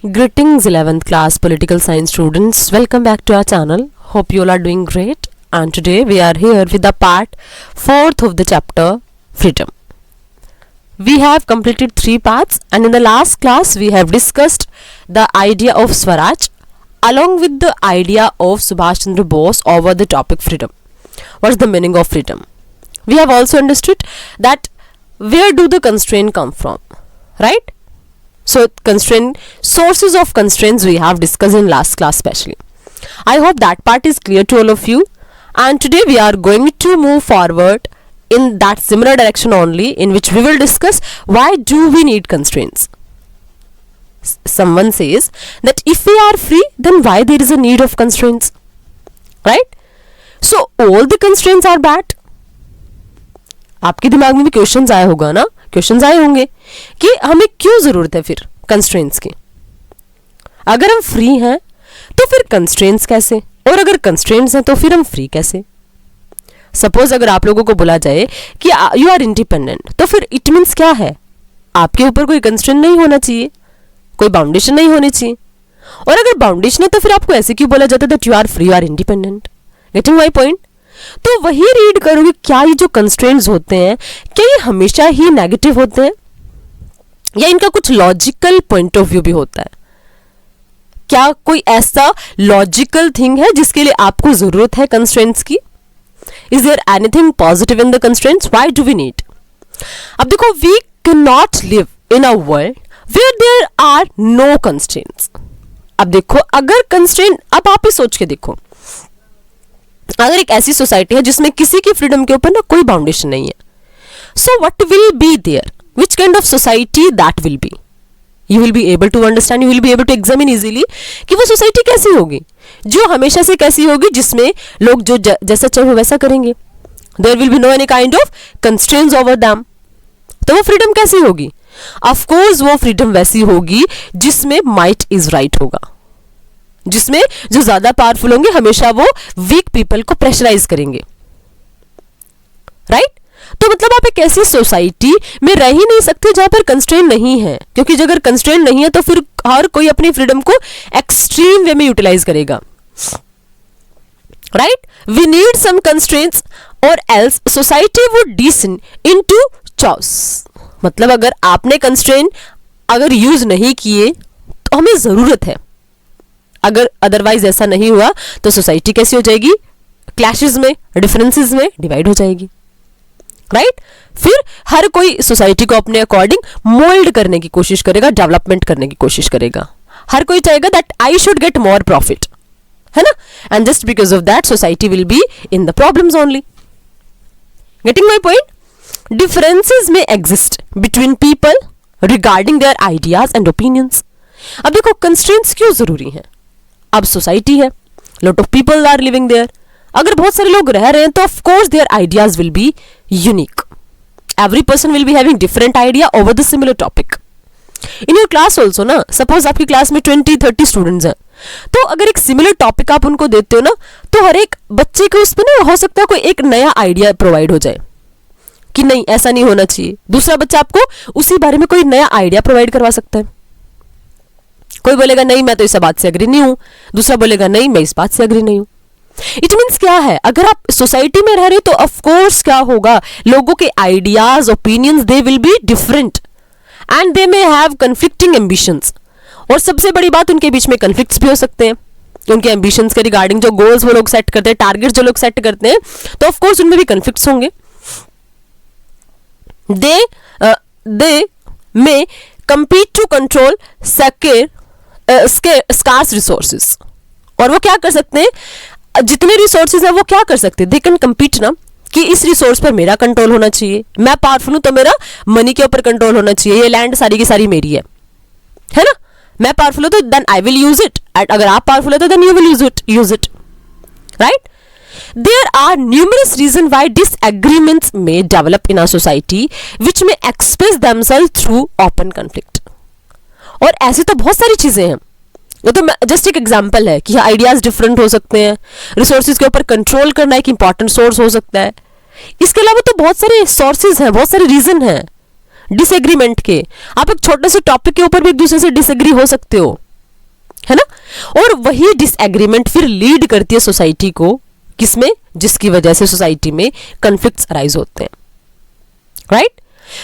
Greetings 11th class political science students. Welcome back to our channel. Hope you all are doing great. And today we are here with the part 4th of the chapter freedom. We have completed 3 parts, and in the last class we have discussed the idea of Swaraj along with the idea of Subhash Chandra Bose over the topic freedom. What is the meaning of freedom? We have also understood that where do the constraints come from, right? So sources of constraints we have discussed in last class specially. I hope that part is clear to all of you, and today we are going to move forward in that similar direction only, in which we will discuss why do we need constraints. Someone says that if we are free, then why there is a need of constraints, right? So all the constraints are bad. आपके दिमाग में भी questions आए होगा ना, questions आए होंगे कि हमें क्यों जरूरत है फिर कंस्ट्रेंट्स की। अगर हम फ्री हैं तो फिर कंस्ट्रेंट्स कैसे, और अगर कंस्ट्रेंट्स हैं तो फिर हम फ्री कैसे। सपोज अगर आप लोगों को बोला जाए कि यू आर इंडिपेंडेंट, तो फिर इट मीन्स क्या है, आपके ऊपर कोई कंस्ट्रेंट नहीं होना चाहिए, कोई बाउंडेशन नहीं होनी चाहिए। और अगर बाउंडेशन है तो फिर आपको ऐसे क्यों बोला जाता है that you are free, you are independent. Getting my point? तो वही रीड करोगे, क्या ये जो कंस्ट्रेंट्स होते हैं क्या ये हमेशा ही नेगेटिव होते हैं, या इनका कुछ लॉजिकल पॉइंट ऑफ व्यू भी होता है? क्या कोई ऐसा लॉजिकल थिंग है जिसके लिए आपको जरूरत है कंस्ट्रेंट्स की? Is there anything positive in the constraints? Why do we need? अब देखो, we can not live in a world where there are no constraints. अब देखो, अगर कंस्ट्रेंट, अब आप ही सोच के देखो, अगर एक ऐसी सोसाइटी है जिसमें किसी की फ्रीडम के ऊपर ना कोई बाउंडेशन नहीं है, so what will be there, which kind of society that will be? You will be able to understand, you will be able to examine easily कि वो सोसाइटी कैसी होगी, जो हमेशा से कैसी होगी, जिसमें लोग जो जैसा चाहे वैसा करेंगे, there will be no any kind of constraints over them. तो वो फ्रीडम कैसी होगी? ऑफ कोर्स वो फ्रीडम वैसी होगी जिसमें माइट इज राइट होगा, जिसमें जो ज्यादा पावरफुल होंगे हमेशा वो वीक पीपल को प्रेशराइज करेंगे, राइट? तो मतलब आप एक ऐसी सोसाइटी में रह ही नहीं सकते जहां पर कंस्ट्रेंट नहीं है, क्योंकि अगर कंस्ट्रेंट नहीं है तो फिर हर कोई अपनी फ्रीडम को एक्सट्रीम वे में यूटिलाइज करेगा, right? We need some constraints और else society would descend into choice. मतलब अगर आपने कंस्ट्रेंट अगर यूज नहीं किए तो हमें जरूरत है, अगर अदरवाइज ऐसा नहीं हुआ तो सोसाइटी कैसी हो जाएगी? क्लैशेस में, डिफरेंसेस में डिवाइड हो जाएगी, राइट? फिर हर कोई सोसाइटी को अपने अकॉर्डिंग मोल्ड करने की कोशिश करेगा, डेवलपमेंट करने की कोशिश करेगा। हर कोई चाहेगा that I should get more profit, है ना? And just because of that society will be in the problems only. Getting my point? Differences में exist between people regarding their ideas and opinions. अब देखो, कंस्ट्रेंट्स क्यों जरूरी है? अब सोसाइटी है, lot of people are living there, अगर बहुत सारे लोग रह रहे हैं तो of course their ideas will be unique, every person will be having different idea over the similar topic. In your class also ना, सपोज आपकी क्लास में 20-30 स्टूडेंट्स हैं, तो अगर एक सिमिलर टॉपिक आप उनको देते हो ना, तो हर एक बच्चे को उस पर ना हो सकता है कोई एक नया आइडिया प्रोवाइड हो जाए कि नहीं ऐसा नहीं होना चाहिए। दूसरा बच्चा आपको उसी बारे में कोई नया आइडिया प्रोवाइड करवा सकता है। कोई बोलेगा नहीं मैं तो इस बात से एग्री नहीं हूं, दूसरा बोलेगा नहीं मैं इस बात से एग्री नहीं हूं। इट मीन्स क्या है, अगर आप सोसाइटी में रह रहे हो तो ऑफ कोर्स क्या होगा, लोगों के ideas, opinions, they will be different and they may have conflicting ambitions. और सबसे बड़ी बात, उनके बीच में कन्फ्लिक्ट्स भी हो सकते हैं, उनके एम्बिशंस के रिगार्डिंग जो गोल्स वो लोग सेट करते हैं, टारगेट जो लोग सेट करते हैं, तो ऑफ कोर्स उनमें भी कन्फ्लिक्ट्स होंगे। दे मे compete to control scarce resources। और वो क्या कर सकते हैं, जितने रिसोर्सेज है वो क्या कर सकते हैं, दे कैन कम्पीट ना, कि इस रिसोर्स पर मेरा कंट्रोल होना चाहिए, मैं पावरफुल हूं तो मेरा मनी के ऊपर कंट्रोल होना चाहिए, ये लैंड सारी की सारी मेरी है ना? मैं पावरफुल हूं तो then I will use it, and अगर आप पावरफुल है तो then you will use it, right? There are numerous reasons why disagreements may develop in a society which may express themselves through open conflict। और ऐसी तो बहुत सारी चीजें हैं, वो तो जस्ट एक एग्जांपल है कि आइडियाज डिफरेंट हो सकते हैं, रिसोर्सेज के ऊपर कंट्रोल करना एक इंपॉर्टेंट सोर्स हो सकता है। इसके अलावा तो बहुत सारे सोर्सेज हैं, बहुत सारे रीजन हैं डिसएग्रीमेंट के। आप एक छोटे से टॉपिक के ऊपर भी एक दूसरे से डिसएग्री हो सकते हो, है ना। और वही डिसएग्रीमेंट फिर लीड करती है सोसाइटी को, किसमें, जिसकी वजह से सोसाइटी में कॉन्फ्लिक्ट्स अराइज होते हैं, right.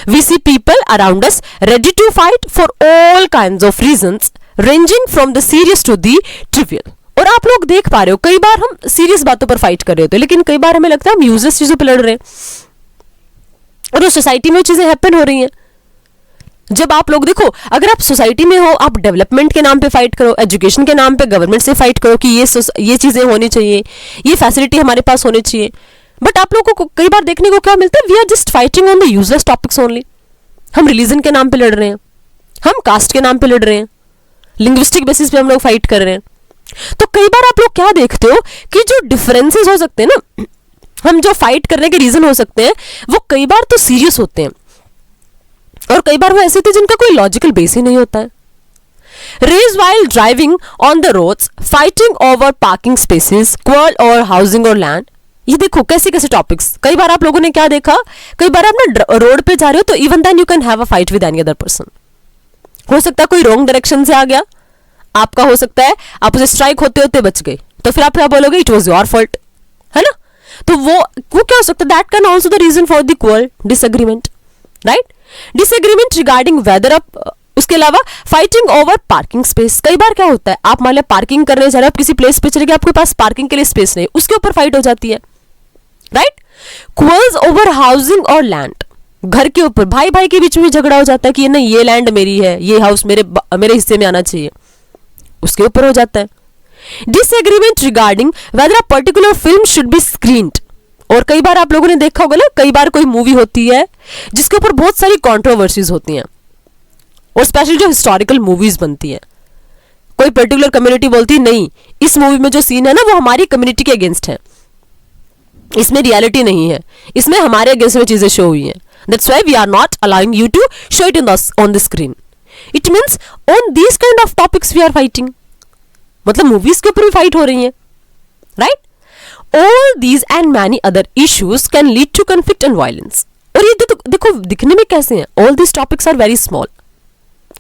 We see people around us ready to fight for all kinds of reasons ranging from the serious to the trivial. और आप लोग देख पा रहे हो, कई बार हम सीरियस बातों पर फाइट कर रहे होते हैं, लेकिन कई बार हमें लगता है हम यूजलेस चीजों पर लड़ रहे हैं, और उस सोसाइटी में चीजें हैपन हो रही हैं। जब आप लोग देखो, अगर आप सोसाइटी में हो, आप डेवलपमेंट के नाम पे फाइट करो, एजुकेशन के नाम पे गवर्नमेंट से फाइट करो कि ये चीजें होनी चाहिए, ये फैसिलिटी हमारे पास होनी चाहिए, बट आप लोगों को कई बार देखने को क्या मिलता है, we are just fighting on the useless topics only. हम रिलीजन के नाम पे लड़ रहे हैं, हम कास्ट के नाम पे लड़ रहे हैं, लिंग्विस्टिक बेसिस पे हम लोग फाइट कर रहे हैं। तो कई बार आप लोग क्या देखते हो कि जो डिफरेंसेस हो सकते हैं ना, हम जो फाइट करने के रीजन हो सकते हैं, वो कई बार तो सीरियस होते हैं, और कई बार वो ऐसे थे जिनका कोई लॉजिकल बेस ही नहीं होता है। Rage while driving on the roads, fighting over parking spaces, quarrel और हाउसिंग और लैंड। ये देखो कैसे कैसे टॉपिक्स। कई बार आप लोगों ने क्या देखा, कई बार आप ना रोड पे जा रहे हो तो even then you can have a fight with any other person. हो सकता है कोई रॉन्ग डायरेक्शन से आ गया, आपका हो सकता है आप उसे स्ट्राइक होते होते बच गए, तो फिर आप क्या बोलोगे, इट वॉज योर फॉल्ट, है ना। तो वो क्या हो सकता है, that can also the reason for the quarrel, disagreement, right. Disagreement regarding whether up, उसके अलावा फाइटिंग ओवर पार्किंग स्पेस। कई बार क्या होता है, आप मान लिया पार्किंग करने जा रहे हो, आप किसी प्लेस पे चले गए, आपके पास पार्किंग के लिए स्पेस नहीं, उसके ऊपर फाइट हो जाती है, राइट। क्वार्रल्स ओवर हाउसिंग और लैंड, घर के ऊपर भाई भाई के बीच में झगड़ा हो जाता है कि नहीं ये लैंड मेरी है, ये हाउस मेरे हिस्से में आना चाहिए, उसके ऊपर हो जाता है। Disagreement regarding weather a particular film should be screened. और कई बार आप लोगों ने देखा होगा ना, कई बार कोई मूवी होती है जिसके ऊपर बहुत सारी कंट्रोवर्सीज होती हैं, और स्पेशली जो हिस्टोरिकल मूवीज बनती हैं, कोई पर्टिकुलर कम्युनिटी बोलती है नहीं इस मूवी में जो सीन है ना वो हमारी कम्युनिटी के अगेंस्ट है, इसमें रियलिटी नहीं है, इसमें हमारे अगेंस्ट में चीजें शो हुई हैं, that's why we are not allowing you to show it on the screen. It means on these kind of topics we are fighting, मतलब मूवीज के ऊपर भी फाइट हो रही है, right. All these and many other issues can lead to conflict and violence. और ये देखो दिखने में कैसे हैं, all these topics are very small,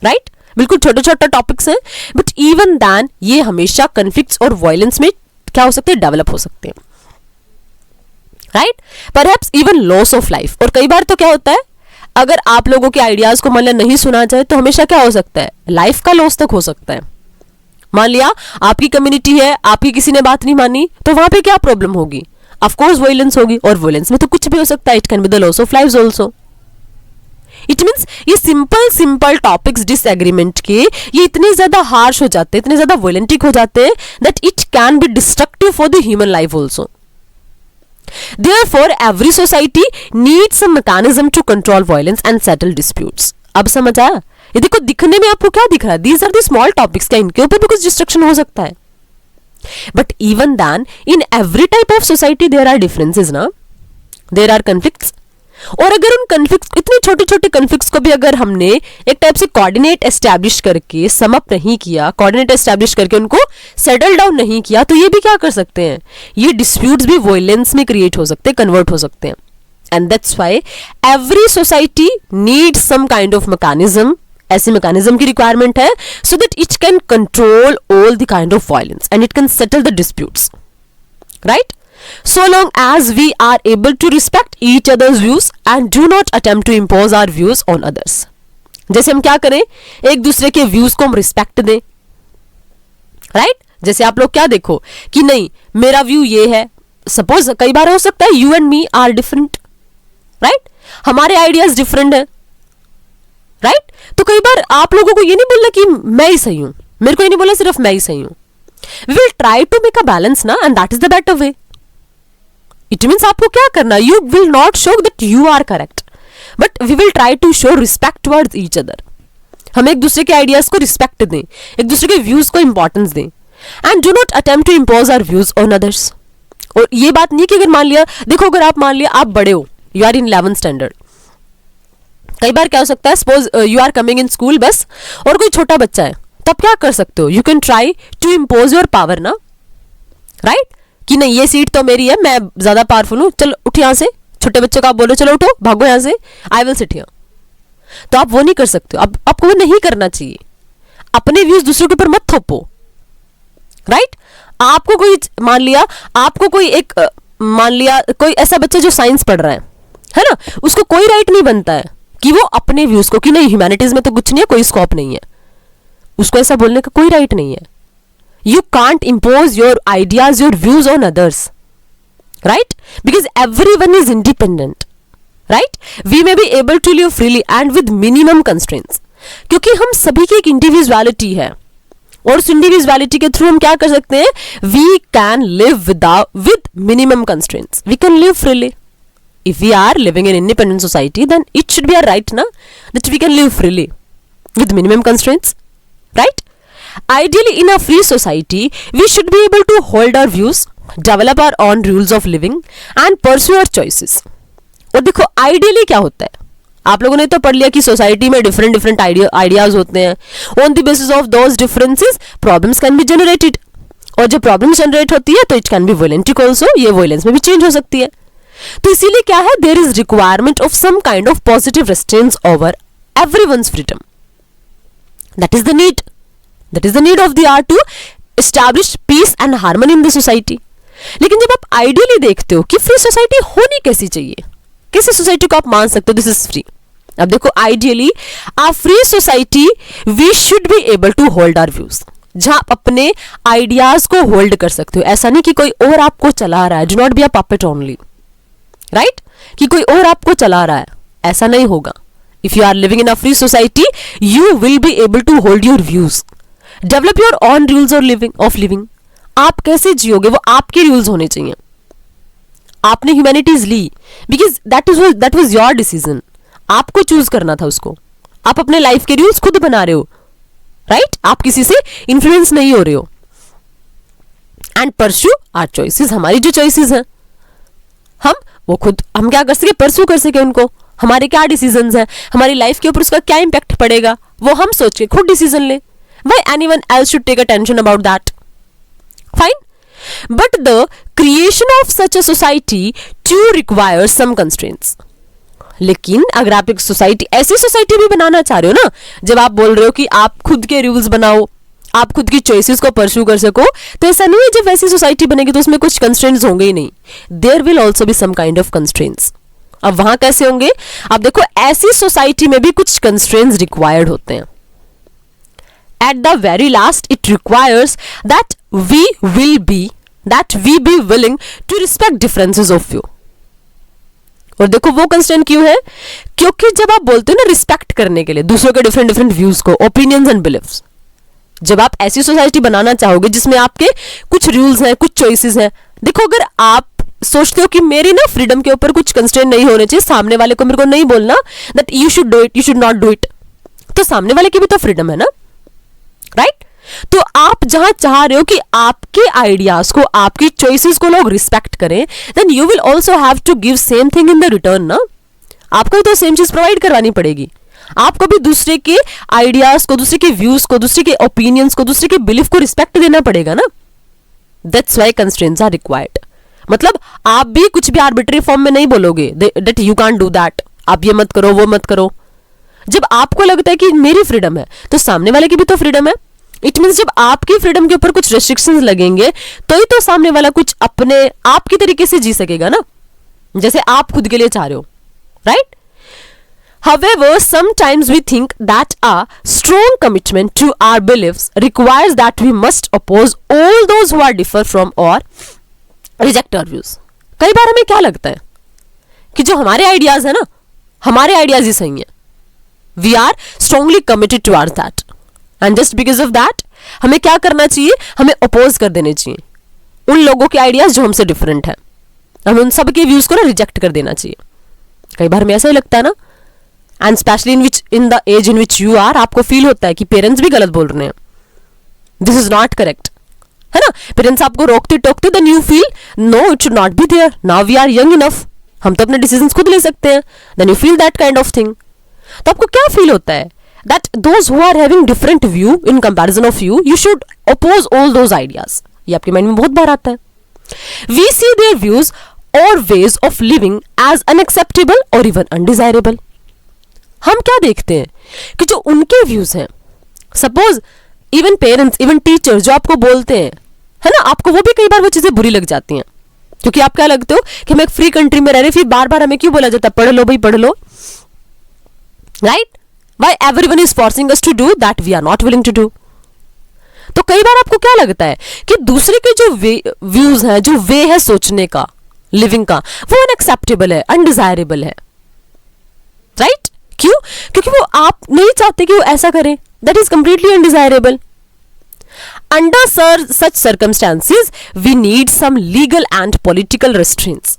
right, बिल्कुल छोटे छोटे टॉपिक्स हैं, बट इवन दैन ये हमेशा कॉन्फ्लिक्ट्स और वायलेंस में क्या हो सकते हैं, डेवलप हो सकते हैं, right. Perhaps even loss of life. और कई बार तो क्या होता है, अगर आप लोगों के आइडियाज को मान लिया नहीं सुना जाए तो हमेशा क्या हो सकता है, लाइफ का लॉस तक हो सकता है। मान लिया आपकी कम्युनिटी है, आपकी किसी ने बात नहीं मानी, तो वहां पे क्या प्रॉब्लम होगी, ऑफ कोर्स वायलेंस होगी, और वायलेंस में तो कुछ भी हो सकता है, it can be the loss of lives also. It means ये सिंपल टॉपिक्स डिसएग्रीमेंट के ये इतने ज्यादा हार्श हो जाते हैं, इतने ज्यादा वायलेंटिक हो जाते हैं, that it can be destructive for the human life also. Therefore, every society needs some mechanism to control violence and settle disputes. अब समझ आया? ये देखो दिखने में आपको क्या दिख रहा है, these are the small topics, क्या इनके ऊपर भी कुछ डिस्ट्रक्शन हो सकता है, but even then in every type of society there are differences ना, there are conflicts। और अगर उन कन्फ्लिक्ट्स, इतने छोटे छोटे कन्फ्लिक्ट्स को भी अगर हमने एक टाइप से कोऑर्डिनेट एस्टैब्लिश करके सम अप नहीं किया, कोऑर्डिनेट एस्टैब्लिश करके उनको सेटल डाउन नहीं किया, तो ये भी क्या कर सकते हैं, ये डिस्प्यूट्स भी वायलेंस में क्रिएट हो सकते हैं, कन्वर्ट हो सकते हैं। And that's why every society needs some kind of mechanism, ऐसे मैकेनिज्म की रिक्वायरमेंट है, so that it can control all the kind of violence and it can settle the disputes, right. So long as we are able to respect each other's views and do not attempt to impose our views on others। जैसे हम क्या करें, एक दूसरे के views को हम respect दें, राइट। जैसे आप लोग क्या देखो कि नहीं मेरा व्यू ये है, सपोज कई बार हो सकता है you and me are different, right, हमारे आइडियाज डिफरेंट है, राइट। तो कई बार आप लोगों को ये नहीं बोलना कि मैं ही सही हूं, मेरे को ये नहीं बोला सिर्फ मैं ही सही हूं, we will try to make a balance ना, and that is the better way. It means आपको क्या करना, you will not show that you are correct, but we will try to show respect towards each other. हम एक दूसरे के ideas को respect दें, एक दूसरे के व्यूज को इंपॉर्टेंस दें, and do not attempt to impose our views on others. और ये बात नहीं कि अगर मान लिया, देखो अगर आप मान लिया आप बड़े हो, you are in 11th standard, कई बार क्या हो सकता है, suppose you are coming in school bus, और कोई छोटा बच्चा है, तब क्या कर सकते हो, you can try to impose your power ना, राइट, कि नहीं ये सीट तो मेरी है, मैं ज्यादा पावरफुल हूं, चलो उठ यहां से, छोटे बच्चे को आप बोलो चलो उठो भागो यहां से, आई विल सिट हियर। तो आप वो नहीं कर सकते हो, आपको वो नहीं करना चाहिए, अपने व्यूज दूसरों के ऊपर मत थोपो, राइट? आपको कोई मान लिया कोई ऐसा बच्चा जो साइंस पढ़ रहा है ना, उसको कोई राइट नहीं बनता है कि वो अपने व्यूज को, कि नहीं ह्यूमैनिटीज में तो कुछ नहीं है, कोई स्कोप नहीं है, उसको ऐसा बोलने का कोई राइट नहीं है. You can't impose your ideas, your views on others, right? Because everyone is independent, right? We may be able to live freely and with minimum constraints, क्योंकि हम सभी की एक इंडिविजुअलिटी है, और उस इंडिविजुअलिटी के थ्रू हम क्या कर सकते हैं? We can live with minimum constraints, we can live freely. If we are living in independent society, then it should be our right, na, that we can live freely with minimum constraints, right? Ideally, in a free society, we should be able to hold our views, develop our own rules of living, and pursue our choices. और देखो ideally क्या होता है, आप लोगों ने तो पढ़ लिया कि सोसाइटी में डिफरेंट आइडियाज होते हैं. On the basis of those differences problems can be generated, और जब प्रॉब्लम्स जनरेट होती है तो इट कैन बी वोलेंटिक ऑल्सो, ये वोलेंस में भी चेंज हो सकती है. तो इसीलिए क्या है, there is requirement of some kind of positive restraints over everyone's freedom. That is the need of the art to establish peace and harmony in the society. लेकिन जब आप आइडियली देखते हो कि फ्री सोसाइटी होनी कैसी चाहिए, कैसी सोसाइटी को आप मान सकते हो दिस इज फ्री. अब देखो, ideally a free society we should be able to hold our views, जहां आप अपने आइडियाज को होल्ड कर सकते हो. ऐसा नहीं कि कोई और आपको चला रहा है, do not be a puppet only, right? कि कोई और आपको चला रहा है, ऐसा नहीं होगा. If you are living in a free society, you will be able to hold your views, develop your own rules of living. आप कैसे जियोगे, वो आपके रूल्स होने चाहिए. आपने ह्यूमैनिटीज ली because that was your decision, आपको चूज करना था उसको. आप अपने लाइफ के रूल्स खुद बना रहे हो, राइट? आप किसी से इन्फ्लुएंस नहीं हो रहे हो. एंड परस्यू आवर चॉइसेस, हमारी जो चॉइसेस हैं हम क्या कर सके, परस्यू कर सके उनको. हमारे क्या डिसीजंस हैं, हमारी लाइफ के ऊपर उसका क्या इंपैक्ट पड़ेगा, वो हम सोच के खुद डिसीजन ले. Why anyone else should take attention about that? Fine. But the creation of such a society too requires some constraints. लेकिन अगर आप एक ऐसी सोसाइटी भी बनाना चाह रहे हो ना, जब आप बोल रहे हो कि आप खुद के रूल्स बनाओ, आप खुद की चॉइसेस को परस्यू कर सको, तो ऐसा नहीं है जब वैसी सोसाइटी बनेगी तो उसमें कुछ कंस्ट्रेंट्स होंगे ही नहीं. There will also be some kind of constraints. अब वहां कैसे होंगे? आप देखो, ऐसी सोसाइटी में भी कुछ कंस्ट्रेंट्स रिक्वायर्ड होते हैं. At the very last it requires that we be willing to respect differences of view. और देखो वो कंस्ट्रेंट क्यों है? क्योंकि जब आप बोलते हो ना रिस्पेक्ट करने के लिए दूसरों के डिफरेंट व्यूज को, ओपिनियंस एंड बिलीव्स, जब आप ऐसी सोसाइटी बनाना चाहोगे जिसमें आपके कुछ रूल्स हैं, कुछ चॉइसेस हैं. देखो, अगर आप सोचते हो कि मेरी ना फ्रीडम के ऊपर कुछ कंस्ट्रेंट नहीं होने चाहिए, सामने वाले को मेरे को नहीं बोलना that you should do it, you should not do it, तो सामने वाले की भी तो फ्रीडम है ना, राइट? तो आप जहां चाह रहे हो कि आपके आइडियाज को, आपकी चॉइसेस को लोग रिस्पेक्ट करें, then you will also have to give same thing in the return ना. आपको तो सेम चीज प्रोवाइड करवानी पड़ेगी. आपको भी दूसरे के आइडियाज को, दूसरे के व्यूज को, दूसरे के ओपिनियंस को, दूसरे के बिलीफ को रिस्पेक्ट देना पड़ेगा ना. That's why constraints are required. मतलब आप भी कुछ भी आर्बिट्री फॉर्म में नहीं बोलोगे that you can't do that, आप ये मत करो, वो मत करो. जब आपको लगता है कि मेरी फ्रीडम है, तो सामने वाले की भी तो फ्रीडम है. इट मीन्स जब आपकी फ्रीडम के ऊपर कुछ रेस्ट्रिक्शंस लगेंगे तो ही तो सामने वाला कुछ अपने आपकी तरीके से जी सकेगा ना, जैसे आप खुद के लिए चाह रहे हो, right? However, sometimes we think that a strong commitment to our beliefs requires that we must oppose all those who are differ from or reject our views. कई बार हमें क्या लगता है कि जो हमारे आइडियाज है ना, हमारे आइडियाज ही सही हैं. We are strongly committed towards that. And just because of that, हमें क्या करना चाहिए? हमें oppose कर देने चाहिए उन लोगों के आइडियाज जो हमसे डिफरेंट है. हमें उन सब के व्यूज को ना रिजेक्ट कर देना चाहिए. कई बार हमें ऐसा ही लगता है ना, and specially in the age in which you are, आपको फील होता है कि पेरेंट्स भी गलत बोल रहे हैं, दिस इज नॉट करेक्ट, है ना? पेरेंट्स आपको रोकते टोकते, then you feel no it should not be there, now we are young enough, हम तो अपने डिसीजंस खुद ले सकते हैं. Then you feel that kind of thing. तो आपको क्या फील होता है? That those who are having different view in comparison of you should oppose all those ideas. ये आपके माइंड में बहुत बार आता है. वी सी देयर व्यूज और ways of living as unacceptable और इवन अनडिजायरेबल. हम क्या देखते हैं कि जो उनके व्यूज हैं, suppose even parents, even teachers जो आपको बोलते हैं है ना, आपको वो भी कई बार वो चीजें बुरी लग जाती हैं, क्योंकि आप क्या लगते हो कि हम एक फ्री कंट्री में रह रहे, फिर बार बार हमें क्यों बोला जाता है पढ़ लो भाई पढ़ लो, right? Why everyone is forcing us to do that we are not willing to do. तो कई बार आपको क्या लगता है कि दूसरे के जो व्यूज हैं, जो वे है सोचने का, लिविंग का, वो अनएक्सेप्टेबल है, अनडिजायरेबल है, राइट? क्यों? क्योंकि वो आप नहीं चाहते कि वो ऐसा करे, that is completely undesirable. Under such circumstances, we need some legal and political restraints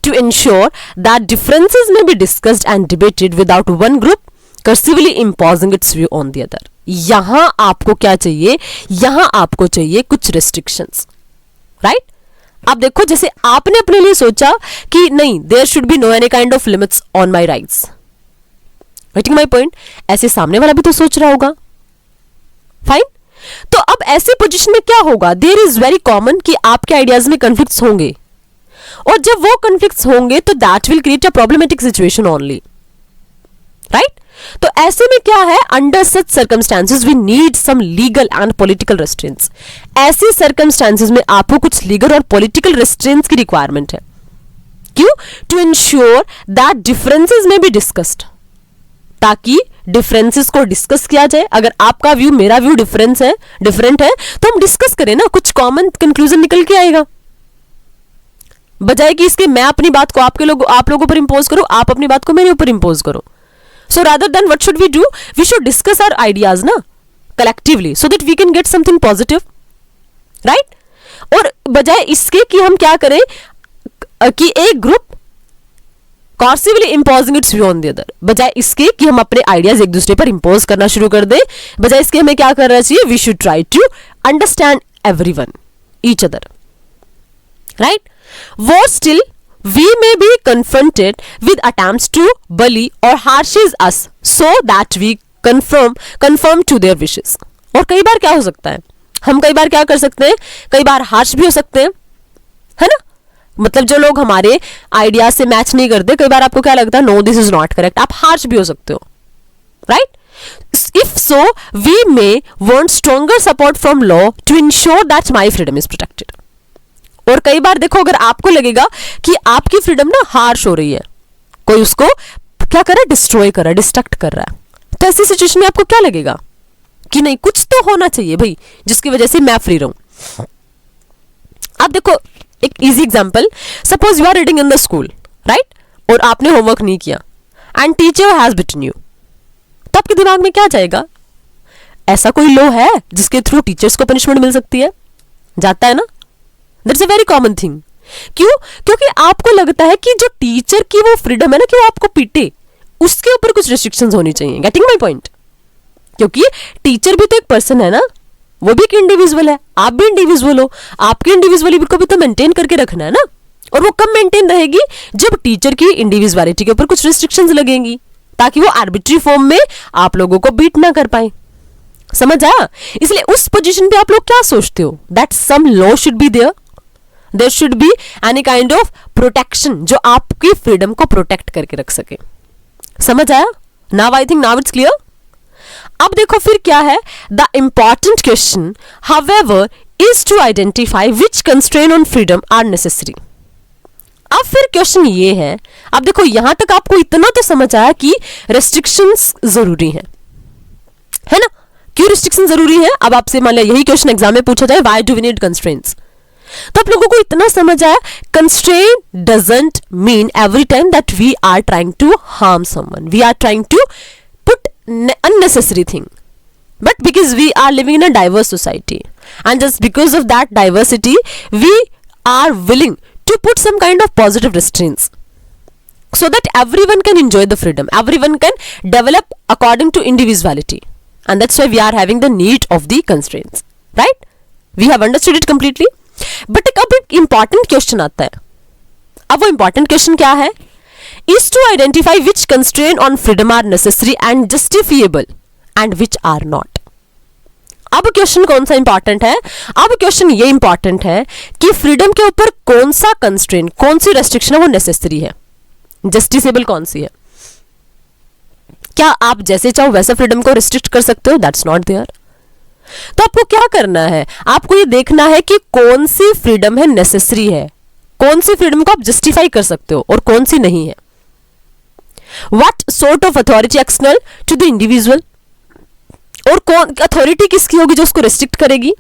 to ensure that differences may be discussed and debated without one group cursively imposing its view on the other. यहां आपको क्या चाहिए? यहां आपको चाहिए कुछ restrictions, right? आप देखो, जैसे आपने अपने लिए सोचा कि नहीं, there should be no any kind of limits on my rights. Getting my point? ऐसे सामने वाला भी तो सोच रहा होगा, फाइन? तो अब ऐसे पोजीशन में क्या होगा? देयर इज वेरी कॉमन कि आपके आइडियाज में कन्फ्लिक्ट्स होंगे, और जब वो कन्फ्लिक्ट्स होंगे तो that will create a problematic situation only, right? तो ऐसे में क्या है, under such circumstances we need some legal and political restraints. ऐसे सर्कमस्टांसेस में आपको कुछ लीगल और पॉलिटिकल रेस्ट्रेंट्स की रिक्वायरमेंट है। क्यों? टू इंश्योर दैट डिफरेंसेस में बी डिस्कस्ड, ताकि डिफरेंसेस को डिस्कस किया जाए। अगर आपका व्यू मेरा व्यू डिफरेंट है तो हम डिस्कस करें ना, कुछ कॉमन कंक्लूजन निकल के आएगा, बजाय कि इसके मैं अपनी बात को आप लोगों पर इंपोज करूं, आप अपनी बात को मेरे ऊपर इंपोज करो। So rather than what should we do? We should discuss our ideas ना collectively, so that we can get something positive, right? और बजाय इसके कि हम क्या करें कि एक group coercively imposing its view on the other, बजाय इसके कि हम अपने आइडियाज एक दूसरे पर इंपोज करना शुरू कर दें, बजाय इसके हमें क्या करना चाहिए? We should try to understand everyone, each other, right? वो still we may be confronted with attempts to bully or harshes us so that we conform to their wishes. और कई बार क्या हो सकता है, हम कई बार क्या कर सकते हैं, कई बार हार्श भी हो सकते हैं, है ना? मतलब जो लोग हमारे आइडिया से मैच नहीं करते, कई बार आपको क्या लगता है, no this is not correct, आप हार्श भी हो सकते हो, right? If so we may want stronger support from law to ensure that my freedom is protected. और कई बार देखो, अगर आपको लगेगा कि आपकी फ्रीडम ना हार्श हो रही है, कोई उसको क्या कर रहा है, डिस्ट्रॉय कर रहा है, डिस्ट्रक्ट कर रहा है, तो ऐसी सिचुएशन में आपको क्या लगेगा कि नहीं, कुछ तो होना चाहिए भाई जिसकी वजह से मैं फ्री रहूं। आप देखो एक easy example, suppose you are reading in the school, right? और आपने होमवर्क नहीं किया and teacher has beaten you, तो आपके दिमाग में क्या जाएगा? ऐसा कोई लॉ है जिसके थ्रू टीचर्स को पनिशमेंट मिल सकती है? जाता है ना? That's a very common thing. क्यों? क्योंकि आपको लगता है कि जो टीचर की वो फ्रीडम है ना कि वो आपको पीटे, उसके ऊपर कुछ रिस्ट्रिक्शंस होनी चाहिए। Getting my point? क्योंकि टीचर भी तो एक पर्सन है ना, वो भी एक इंडिविजुअल है, आप भी इंडिविजुअल हो, आपकी इंडिविजुअलिटी को भी तो मेंटेन करके रखना है ना। और वो कब मेंटेन रहेगी? जब टीचर की इंडिविजुअलिटी के ऊपर कुछ रिस्ट्रिक्शंस लगेंगी, ताकि वो आर्बिट्री फॉर्म में आप लोगों को बीट ना कर पाए। समझ आया? इसलिए उस पोजीशन पे आप लोग क्या सोचते हो? That some law should be there should be any kind of protection जो आपकी फ्रीडम को प्रोटेक्ट करके रख सके। समझ आया? Now I think now it's clear. अब देखो फिर क्या है, the important question however is to identify which constrain on freedom are necessary. अब फिर क्वेश्चन ये है, अब देखो यहां तक आपको इतना तो समझ आया कि रेस्ट्रिक्शंस जरूरी है ना? क्यों रिस्ट्रिक्शन जरूरी है? अब आपसे मान लिया यही क्वेश्चन एग्जाम में पूछा जाए, why do we need constraints, तो आप लोगों को इतना समझ आया, constrain doesn't mean every time that we are trying to harm someone, we are trying to put unnecessary thing, but because we are living in a diverse society and just because of that diversity we are willing to put some kind of positive restraints so that everyone can enjoy the freedom, everyone can develop according to individuality, and that's why we are having the need of the constraints, right? We have understood it completely, but अब एक important question आता है। अब वो important question क्या है? is to identify which constraint on freedom are necessary and justifiable and which are not. अब question कौन सा इंपॉर्टेंट है? अब क्वेश्चन ये इंपॉर्टेंट है कि फ्रीडम के ऊपर कौन सा कंस्ट्रेंट, कौन सी रेस्ट्रिक्शन है वो नेसेसरी है, जस्टिसेबल कौन सी है। क्या आप जैसे चाहो वैसे फ्रीडम को रिस्ट्रिक्ट कर सकते हो? That's not there. तो आपको क्या करना है, आपको ये देखना है कि कौन सी फ्रीडम है नेसेसरी है, कौन सी फ्रीडम को आप जस्टिफाई कर सकते हो और कौन सी नहीं है. What sort of authority external to the individual, और कौन अथॉरिटी किसकी होगी जो उसको रेस्ट्रिक्ट करेगी.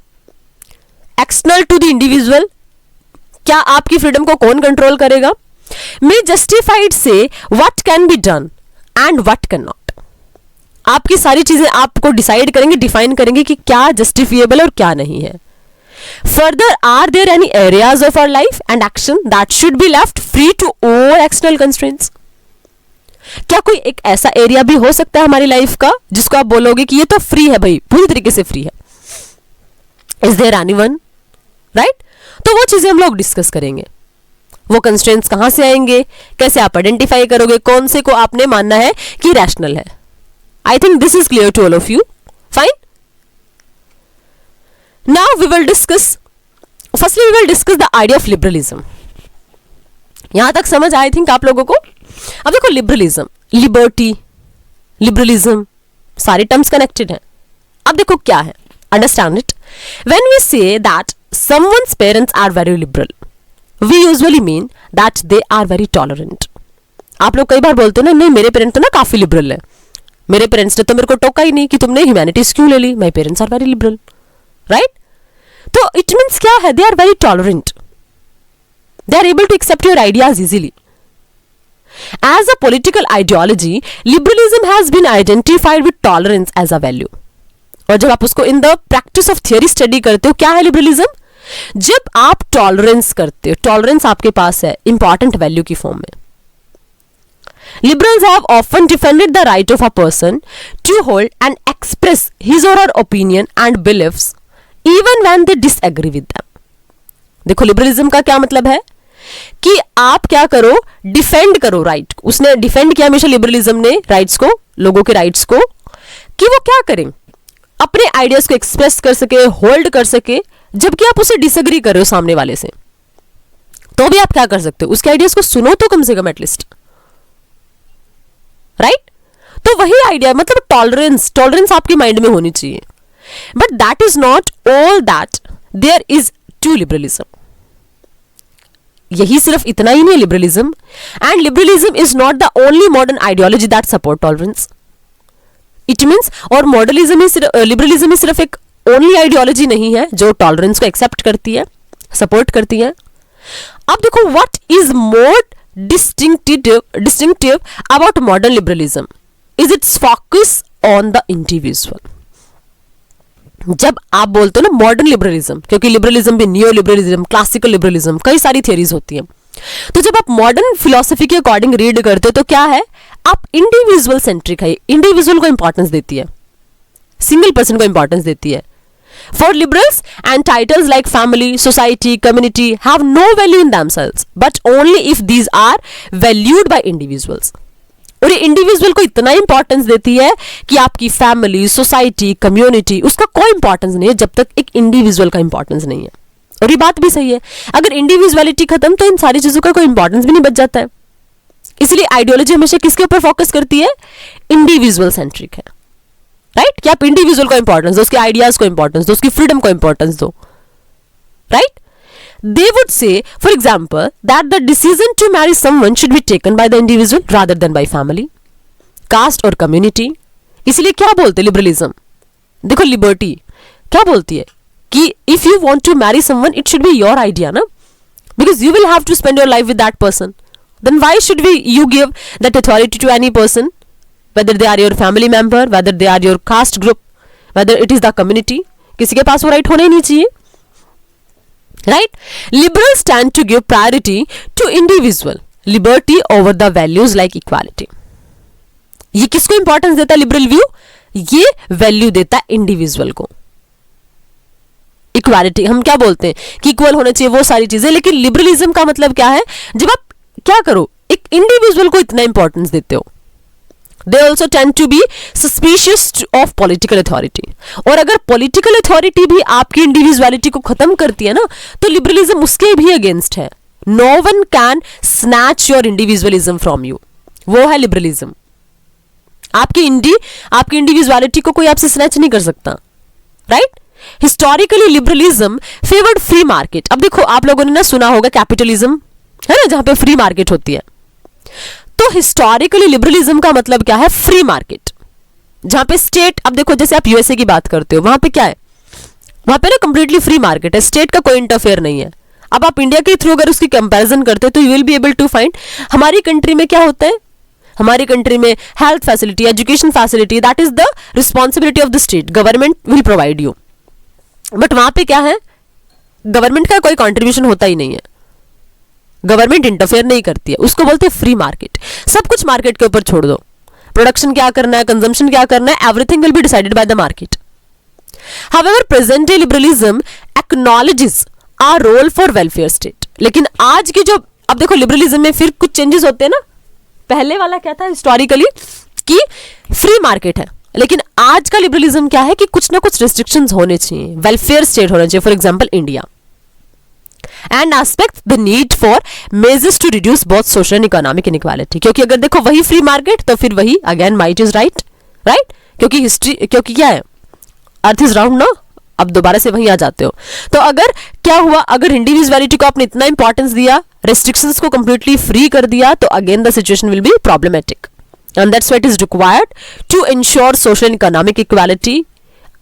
एक्सटर्नल टू द इंडिविजुअल, क्या आपकी फ्रीडम को कौन कंट्रोल करेगा. मे जस्टिफाइड से what can be done and what can not. आपकी सारी चीजें आपको डिसाइड करेंगे, डिफाइन करेंगे कि क्या जस्टिफिएबल और क्या नहीं है. Further, are there any areas of our life and action that should be left free to all external constraints. क्या कोई एक ऐसा एरिया भी हो सकता है हमारी लाइफ का जिसको आप बोलोगे कि ये तो फ्री है भाई, पूरी तरीके से फ्री है. Is there anyone, right. तो वो चीजें हम लोग डिस्कस करेंगे. वो कंस्ट्रेंट्स कहां से आएंगे, कैसे आप आइडेंटिफाई करोगे, कौन से को आपने मानना है कि रैशनल है. I think this is clear to all of you. Fine. Now we will discuss, firstly we will discuss the idea of liberalism. यहां तक समझ आई थिंक आप लोगों को. अब देखो, लिबरलिज्म, लिबर्टी, लिबरलिज्म, सारे टर्म्स कनेक्टेड हैं. अब देखो क्या है, understand it. When we say that someone's parents are very liberal, we usually mean that they are very tolerant. आप लोग कई बार बोलते हैं ना, नहीं मेरे पेरेंट्स तो ना काफी लिबरल है, मेरे पेरेंट्स ने तो मेरे को टोका ही नहीं कि तुमने ह्यूमैनिटीज क्यों ले ली, my parents are very liberal, right. तो इट मीन्स क्या है, they are very tolerant, they are able to accept your ideas easily. As a political ideology, liberalism has been identified with tolerance as a value. और जब आप उसको in the practice of theory study करते हो, क्या है liberalism. जब आप टॉलरेंस करते हो, टॉलरेंस आपके पास है इंपॉर्टेंट वैल्यू की फॉर्म में. Liberals have often defended the right of a person to hold and express his or her opinion and beliefs even when they disagree with them. देखो, liberalism का क्या मतलब है कि आप क्या करो, डिफेंड करो राइट. उसने डिफेंड किया हमेशा लिबरलिज्म ने राइट्स को, लोगों के राइट्स को, कि वो क्या करें, अपने आइडियाज को एक्सप्रेस कर सके, होल्ड कर सके, जबकि आप उसे डिसएग्री कर रहे हो सामने वाले से, तो भी आप क्या कर सकते हो, उसके आइडियाज को सुनो तो कम से कम एटलीस्ट, राइट. तो वही आइडिया, मतलब टॉलरेंस, टॉलरेंस आपके माइंड में होनी चाहिए. But that is not all that there is to liberalism. यही सिर्फ इतना ही नहीं liberalism. And liberalism is not the only modern ideology that support tolerance. It means, और मॉडर्निज्म ही सिर्फ, लिबरलिज्म ही सिर्फ एक ओनली आइडियोलॉजी नहीं है जो टॉलरेंस को एक्सेप्ट करती है, सपोर्ट करती है. अब देखो, what is more distinctive about modern liberalism is its focus on the individual. जब आप बोलते हो ना मॉडर्न लिबरलिज्म, क्योंकि लिबरलिज्म भी नियो लिबरलिज्म, क्लासिकल लिबरलिज्म, कई सारी थियरीज होती हैं. तो जब आप मॉडर्न फिलोसफी के अकॉर्डिंग रीड करते हो तो क्या है, आप इंडिविजुअल सेंट्रिक है, इंडिविजुअल को इंपॉर्टेंस देती है, सिंगल पर्सन को इंपॉर्टेंस देती है. For liberals, and titles like family, society, community have no value in themselves, but only if these are valued by individuals. और ये इंडिविजुअल को इतना इंपॉर्टेंस देती है कि आपकी फैमिली, सोसाइटी, कम्युनिटी, उसका कोई इंपॉर्टेंस नहीं है जब तक एक इंडिविजुअल का इंपॉर्टेंस नहीं है. और ये बात भी सही है, अगर इंडिविजुअलिटी खत्म तो इन सारी चीजों का कोई इंपॉर्टेंस भी नहीं बच जाता है. इसलिए आइडियोलॉजी हमेशा किसके ऊपर फोकस करती है, इंडिविजुअल सेंट्रिक है, राइट. कि आप इंडिविजुअल को इंपॉर्टेंस दो, उसके आइडियाज को इंपॉर्टेंस दो, उसकी फ्रीडम को इंपॉर्टेंस दो, right. They would say, for example, that the decision to marry someone should be taken by the individual rather than by family, caste और community. इसलिए क्या बोलते हैं लिबरलिज्म, देखो लिबर्टी क्या बोलती है कि if you want to marry someone it should be your idea ना, because you will have to spend your life with that person. Then why should you give that authority to any person, whether they are your family member, whether they are your caste group, whether it is the community. किसी के पास वो right होना ही नहीं चाहिए, right. Liberals tend to give priority to individual liberty over the values like equality. ये किसको importance देता है लिबरल व्यू, ये वैल्यू देता है इंडिविजुअल को. इक्वालिटी हम क्या बोलते हैं कि इक्वल होना चाहिए, वो सारी चीजें, लेकिन लिबरलिज्म का मतलब क्या है, जब आप क्या करो एक इंडिविजुअल को इतना इंपॉर्टेंस देते हो. They also tend to be suspicious of political authority. और अगर political authority भी आपकी इंडिविजुअलिटी को खत्म करती है ना, तो लिबरलिज्म उसके भी अगेंस्ट है. No one can snatch your individualism from you. वो है लिबरलिज्म. आपकी इंडिविजुअलिटी को कोई आपसे स्नैच नहीं कर सकता. Right. Historically liberalism favoured free market. अब देखो आप लोगों ने ना सुना होगा कैपिटलिज्म, है ना, जहां पे फ्री मार्केट होती है। तो हिस्टोरिकली लिबरलिज्म का मतलब क्या है? फ्री मार्केट, जहां पे स्टेट, अब देखो जैसे आप यूएसए की बात करते हो, वहां पे क्या है? वहां पे ना कंप्लीटली फ्री मार्केट है, स्टेट का कोई इंटरफेयर नहीं है। अब आप इंडिया के थ्रू अगर उसकी कंपैरिजन करते हो तो you will be able to find हमारी कंट्री में क्या होता है। हमारी कंट्री में health facility, education facility, that is the responsibility of the state, government will provide you. But वहां पे क्या है? गवर्नमेंट का कोई कॉन्ट्रीब्यूशन होता ही नहीं है, गवर्नमेंट इंटरफेयर नहीं करती है, उसको बोलते हैं फ्री मार्केट। सब कुछ मार्केट के ऊपर छोड़ दो, प्रोडक्शन क्या करना है, कंजम्पशन क्या करना है, everything will be decided by the market. However present day liberalism acknowledges our role for welfare state. लेकिन आज की जो, अब देखो लिबरलिज्म में फिर कुछ चेंजेस होते हैं ना। पहले वाला क्या था हिस्टोरिकली कि फ्री मार्केट है, लेकिन आज का लिबरलिज्म क्या है कि कुछ ना कुछ रिस्ट्रिक्शंस होने चाहिए, वेलफेयर स्टेट होना चाहिए। For example India and aspect the need for measures to reduce both social and economic inequality. क्योंकि अगर देखो वही फ्री मार्केट तो फिर वही again might is right, right. क्योंकि हिस्ट्री, क्योंकि क्या है, अर्थ इज राउंड ना, अब दोबारा से वहीं आ जाते हो। तो अगर क्या हुआ, अगर इंडिविजुअलिटी को आपने इतना इंपॉर्टेंस दिया, रेस्ट्रिक्शंस को कंप्लीटली फ्री कर दिया, तो again the situation will be problematic and that's what is required to ensure social and economic equality.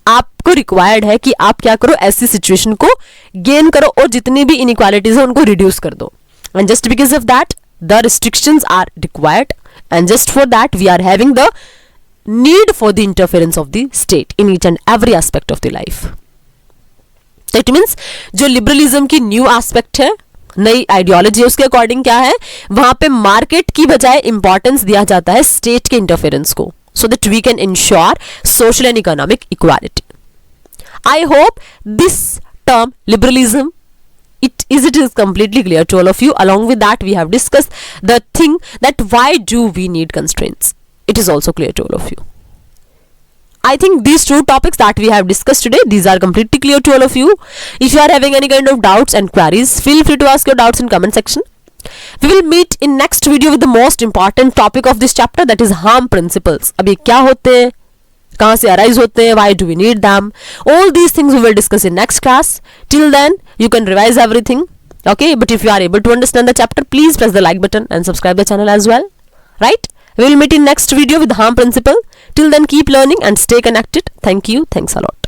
आपको रिक्वायर्ड है कि आप क्या करो, ऐसी सिचुएशन को गेन करो और जितनी भी इनइक्वालिटीज है उनको रिड्यूस कर दो। And just because of that the restrictions are required and just for that we are having the need for the interference of the state in each and every aspect of the life. It means जो liberalism की new aspect है, नई ideology है, उसके according क्या है, वहां पे मार्केट की बजाय इंपॉर्टेंस दिया जाता है स्टेट के इंटरफेरेंस को, so that we can ensure social and economic equality. I hope this term liberalism it is completely clear to all of you. Along with that we have discussed the thing that why do we need constraints. It is also clear to all of you. I think these two topics that we have discussed today, these are completely clear to all of you. If you are having any kind of doubts and queries, feel free to ask your doubts in comment section. We will meet in next video with the most important topic of this chapter, that is harm principles. अब ये क्या होते हैं, कहाँ से arise होते हैं, why do we need them, all these things we will discuss in next class. Till then you can revise everything, okay? But if you are able to understand the chapter, please press the like button and subscribe the channel as well, right? We will meet in next video with harm principle. Till then keep learning and stay connected. Thank you, thanks a lot.